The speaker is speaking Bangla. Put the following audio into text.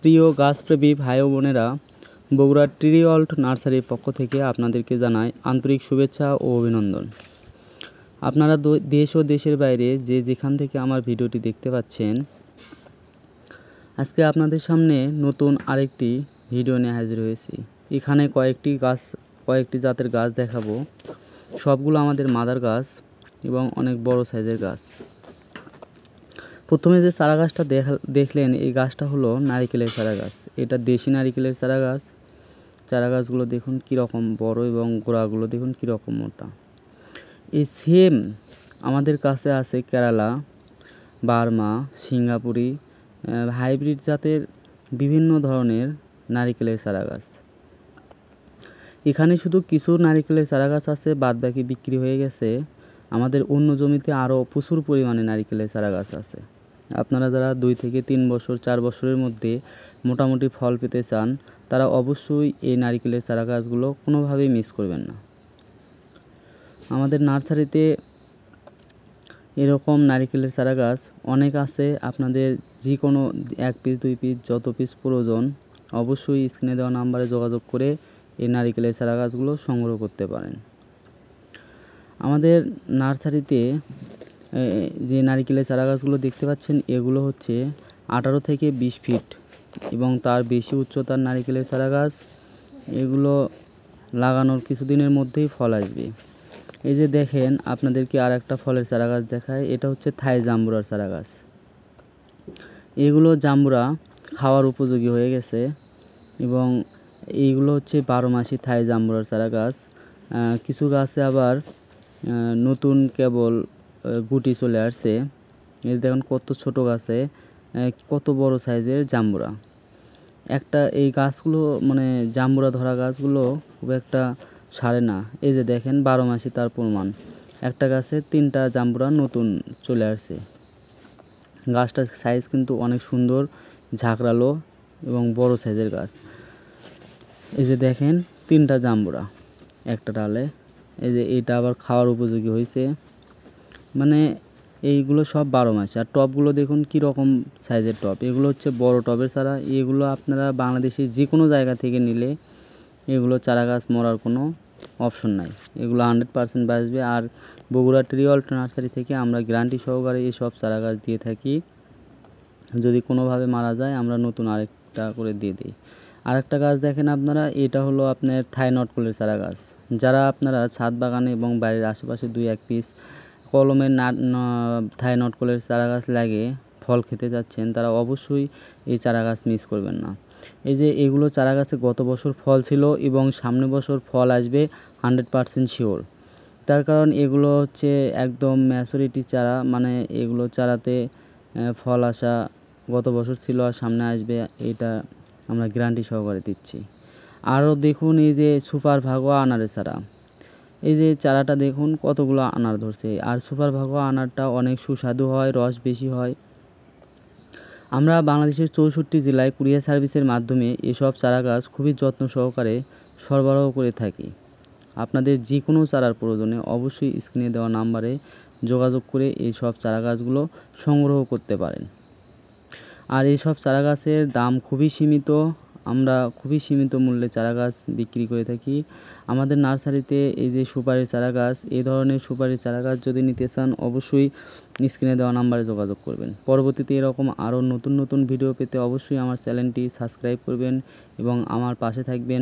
প্রিয় গাছপ্রেমী ভাই ও বোনেরা, বগুড়া ট্রি ওয়ার্ল্ড নার্সারির পক্ষ থেকে আপনাদেরকে জানাই আন্তরিক শুভেচ্ছা ও অভিনন্দন। আপনারা দেশ ও দেশের বাইরে যে যেখান থেকে আমার ভিডিওটি দেখতে পাচ্ছেন, আজকে আপনাদের সামনে নতুন আরেকটি ভিডিও নিয়ে হাজির হয়েছি। এখানে কয়েকটি জাতের গাছ দেখাবো। সবগুলো আমাদের মাদার গাছ এবং অনেক বড় সাইজের গাছ। প্রথমে যে চারা গাছটা দেখলেন, এই গাছটা হলো নারিকেলের চারা গাছ। এটা দেশি নারিকেলের চারা গাছ। চারা গাছগুলো দেখুন কীরকম বড় এবং গোড়াগুলো দেখুন কীরকম মোটা। এই সেম আমাদের কাছে আছে কেরালা, বার্মা, সিঙ্গাপুরি, হাইব্রিড জাতের বিভিন্ন ধরনের নারিকেলের চারা গাছ। এখানে শুধু কিছু নারিকেলের চারা গাছ আছে, বাদবাকি বিক্রি হয়ে গেছে। আমাদের অন্য জমিতে আরও প্রচুর পরিমাণে নারিকেলের চারা গাছ আছে। আপনারা যারা 2 থেকে 3 বছর 4 বছরের মধ্যে মোটামুটি ফল পেতে চান, তারা অবশ্যই এই নারিকেলের চারা গাছগুলো কোনোভাবেই মিস করবেন না। আমাদের নার্সারিতে এরকম নারিকেলের চারা গাছ অনেক আছে। আপনাদের যে কোনো 1 পিস 2 পিস যত পিস প্রয়োজন, অবশ্যই স্ক্রিনে দেওয়া নাম্বারে যোগাযোগ করে এই নারিকেলের চারা গাছগুলো সংগ্রহ করতে পারেন। আমাদের নার্সারিতে যে নারিকেলের চারা গাছগুলো দেখতে পাচ্ছেন, এগুলো হচ্ছে 18 থেকে 20 ফিট এবং তার বেশি উচ্চতার নারিকেলের চারা গাছ। এগুলো লাগানোর কিছুদিনের মধ্যেই ফল আসবে। এই যে দেখেন, আপনাদেরকে আর একটা ফলের চারা গাছ দেখায়। এটা হচ্ছে থাই জাম্বুরার চারা গাছ। এগুলো জাম্বুরা খাওয়ার উপযোগী হয়ে গেছে এবং এইগুলো হচ্ছে 12 মাসি থাই জাম্বুরার চারা গাছ। কিছু গাছে আবার নতুন কেবল গুটি চলে আসছে। এই দেখুন কত ছোট গাছে কত বড় সাইজের জাম্বুরা। এই গাছগুলো মানে জাম্বুরা ধরা গাছগুলো খুব একটা সারে না। এই যে দেখেন 12 মাসি তার প্রমাণ। একটা গাছে 3টা জাম্বুরা নতুন চলে আসছে। গাছটার সাইজ কিন্তু অনেক সুন্দর, ঝাঁকড়ালো এবং বড় সাইজের গাছ। এই যে দেখেন 3টা জাম্বুরা একটা ডালে। এই যে এটা আবার খাওয়ার উপযোগী হয়েছে। মানে এইগুলো সব 12 মাস। আর টবগুলো দেখুন কীরকম সাইজের টব। এগুলো হচ্ছে বড় টবের চারা। এগুলো আপনারা বাংলাদেশে যে কোনো জায়গা থেকে নিলে এগুলো চারা গাছ মরার কোনো অপশন নাই। এগুলো 100% বাঁচবে। আর বগুড়া ট্রি ওয়ার্ল্ড নার্সারি থেকে আমরা গ্যারান্টি সহকারে এইসব চারা গাছ দিয়ে থাকি। যদি কোনোভাবে মারা যায়, আমরা নতুন আরেকটা করে দিয়ে দিই। আরেকটা গাছ দেখেন আপনারা, এটা হলো আপনার থাই নটকলের চারা গাছ। যারা আপনারা ছাদ বাগানে এবং বাড়ির আশেপাশে 2-1 পিস কলমের থাই নটকলের চারা গাছ লাগিয়ে ফল খেতে যাচ্ছেন, তারা অবশ্যই এই চারা গাছ মিস করবেন না। এই যে এগুলো চারা গাছে গত বছর ফল ছিল এবং সামনে বছর ফল আসবে 100% শিওর। তার কারণ এগুলো হচ্ছে একদম ম্যাচুরিটি চারা, মানে এগুলো চারাতে ফল আসা গত বছর ছিল আর সামনে আসবে, এটা আমরা গ্যারান্টি সহকারে দিচ্ছি। আরও দেখুন এই যে সুপার ভাগোয়া আনারের চারা। এই যে চারাটা দেখুন কতগুলো আনার ধরছে। আর সুপার ভাগোয়া আনারটা অনেক সুস্বাদু হয়, রস বেশি হয়। আমরা বাংলাদেশের 64 জেলায় কুরিয়ার সার্ভিসের মাধ্যমে এসব চারা গাছ খুবই যত্ন সহকারে সরবরাহ করে থাকি। আপনাদের যে কোনো চারার প্রয়োজনে অবশ্যই স্ক্রিনে দেওয়া নাম্বারে যোগাযোগ করে এই সব চারা গাছগুলো সংগ্রহ করতে পারেন। আর এইসব চারা গাছের দাম খুবই সীমিত। আমরা খুবই সীমিত মূল্যে চারা গাছ বিক্রি করে থাকি। আমাদের নার্সারিতে এই যে সুপারির চারা গাছ, এই ধরনের সুপারির চারা গাছ যদি নিতে চান, অবশ্যই স্ক্রিনে দেওয়া নাম্বারে যোগাযোগ করবেন। পরবর্তীতে এরকম আরও নতুন নতুন ভিডিও পেতে অবশ্যই আমার চ্যানেলটি সাবস্ক্রাইব করবেন এবং আমার পাশে থাকবেন।